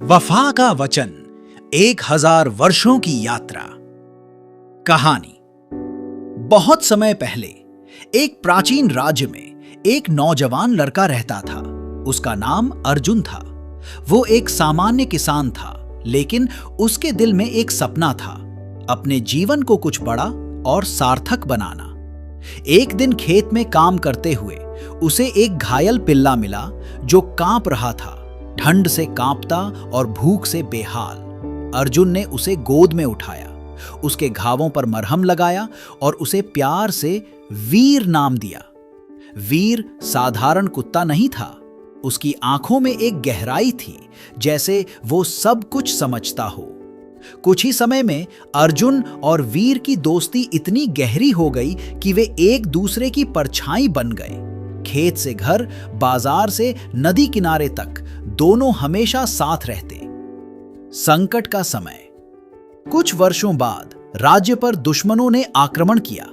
वफा का वचन, 1000 वर्षों की यात्रा। कहानी। बहुत समय पहले एक प्राचीन राज्य में एक नौजवान लड़का रहता था। उसका नाम अर्जुन था। वो एक सामान्य किसान था, लेकिन उसके दिल में एक सपना था, अपने जीवन को कुछ बड़ा और सार्थक बनाना। एक दिन खेत में काम करते हुए उसे एक घायल पिल्ला मिला जो कांप रहा था, ठंड से कांपता और भूख से बेहाल। अर्जुन ने उसे गोद में उठाया, उसके घावों पर मरहम लगाया और उसे प्यार से वीर नाम दिया। वीर साधारण कुत्ता नहीं था, उसकी आंखों में एक गहराई थी, जैसे वो सब कुछ समझता हो। कुछ ही समय में अर्जुन और वीर की दोस्ती इतनी गहरी हो गई कि वे एक दूसरे की परछाई बन गए। खेत से घर, बाजार से नदी किनारे तक, दोनों हमेशा साथ रहते। संकट का समय। कुछ वर्षों बाद राज्य पर दुश्मनों ने आक्रमण किया।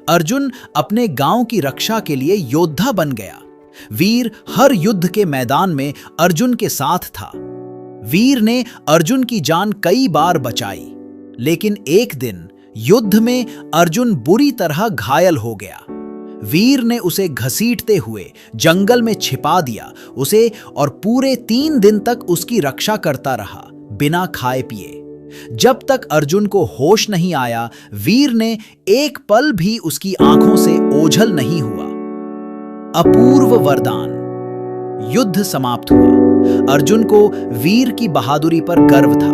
अर्जुन अपने गांव की रक्षा के लिए योद्धा बन गया। वीर हर युद्ध के मैदान में अर्जुन के साथ था। वीर ने अर्जुन की जान कई बार बचाई, लेकिन एक दिन युद्ध में अर्जुन बुरी तरह घायल हो गया। वीर ने उसे घसीटते हुए जंगल में छिपा दिया उसे और पूरे 3 दिन तक उसकी रक्षा करता रहा, बिना खाए पिए। जब तक अर्जुन को होश नहीं आया, वीर ने एक पल भी उसकी आंखों से ओझल नहीं हुआ। अपूर्व वरदान। युद्ध समाप्त हुआ। अर्जुन को वीर की बहादुरी पर गर्व था,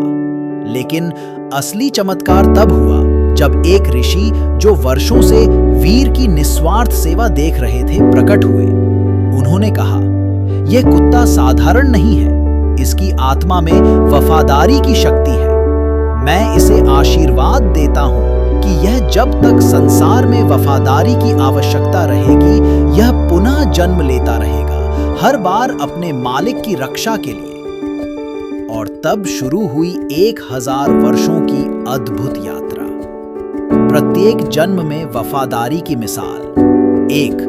लेकिन असली चमत्कार तब हुआ जब एक ऋषि, जो वर्षों से वीर की निस्वार्थ सेवा देख रहे थे, प्रकट हुए। उन्होंने कहा, यह कुत्ता साधारण नहीं है, इसकी आत्मा में वफादारी की शक्ति है। मैं इसे आशीर्वाद देता हूं कि यह जब तक संसार में वफादारी की आवश्यकता रहेगी, यह पुनः जन्म लेता रहेगा, हर बार अपने मालिक की रक्षा के लिए। और तब शुरू हुई 1000 वर्षों की अद्भुत यात्रा। प्रत्येक जन्म में वफादारी की मिसाल। 1.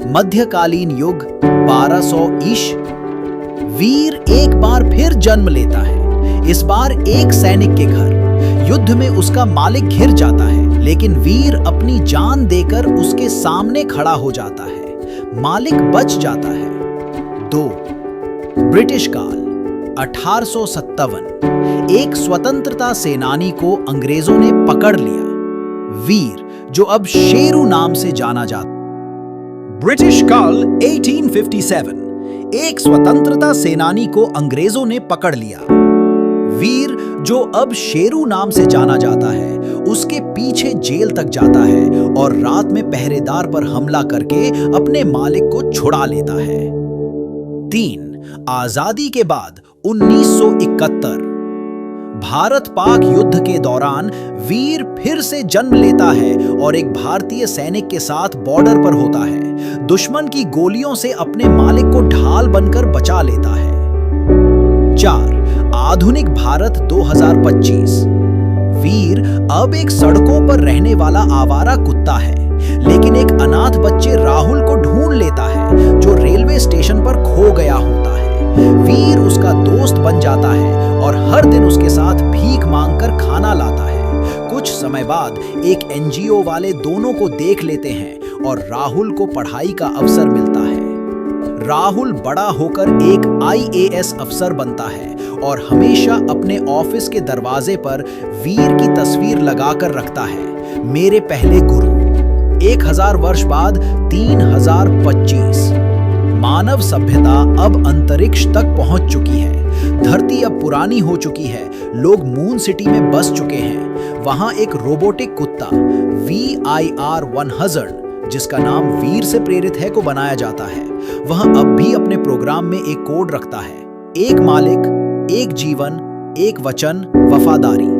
मध्यकालीन युग 1200 ईश। वीर एक बार फिर जन्म लेता है, इस बार एक सैनिक के घर। युद्ध में उसका मालिक घिर जाता है, लेकिन वीर अपनी जान देकर उसके सामने खड़ा हो जाता है। मालिक बच जाता है। 2. ब्रिटिश काल 1857। एक स्वतंत्रता सेनानी को अंग्रेजों ने पकड़ लिया। वीर, जो अब शेरू नाम से जाना जाता। ब्रिटिश काल 1857। एक स्वतंत्रता सेनानी को अंग्रेजों ने पकड़ लिया। वीर, जो अब शेरू नाम से जाना जाता है, उसके पीछे जेल तक जाता है और रात में पहरेदार पर हमला करके अपने मालिक को छुड़ा लेता है। 3. आजादी के बाद 1971। भारत पाक युद्ध के दौरान वीर फिर से जन्म लेता है और एक भारतीय सैनिक के साथ बॉर्डर पर होता है। दुश्मन की गोलियों से अपने मालिक को ढाल बनकर बचा लेता है। 4. आधुनिक भारत 2025। वीर अब एक सड़कों पर रहने वाला आवारा कुत्ता है, लेकिन एक अनाथ बच्चे राहुल को ढूंढ लेता है, जो रेलवे स्टेशन पर खो गया होता है। वीर उसका दोस्त बन जाता है और हर दिन उसके साथ भीख मांगकर खाना लाता है। कुछ समय बाद एक एनजीओ वाले दोनों को देख लेते हैं और राहुल को पढ़ाई का अवसर मिलता है। राहुल बड़ा होकर एक IAS अफसर बनता है और हमेशा अपने ऑफिस के दरवाजे पर वीर की तस्वीर लगाकर रखता है, मेरे पहले गुरु। 1000 वर्ष बाद 3025। मानव सभ्यता अब अंतरिक्ष तक पहुंच चुकी है। धरती अब पुरानी हो चुकी है। लोग मून सिटी में बस चुके हैं। वहां एक रोबोटिक कुत्ता VIR-100, जिसका नाम वीर से प्रेरित है, को बनाया जाता है। वह अब भी अपने प्रोग्राम में एक कोड रखता है, एक मालिक, एक जीवन, एक वचन, वफादारी।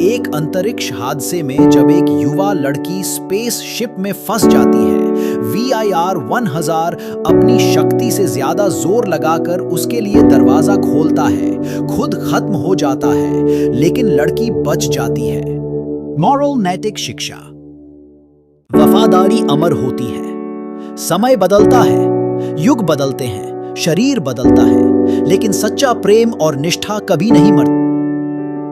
एक अंतरिक्ष हादसे में जब एक युवा लड़की स्पेस शिप में फंस जाती है, VIR-1000 अपनी शक्ति से ज्यादा जोर लगाकर उसके लिए दरवाजा खोलता है। खुद खत्म हो जाता है, लेकिन लड़की बच जाती है। मॉरल, नैतिक शिक्षा। वफादारी अमर होती है। समय बदलता है, युग बदलते हैं, शरीर बदलता है, लेकिन सच्चा प्रेम और निष्ठा कभी नहीं मरती।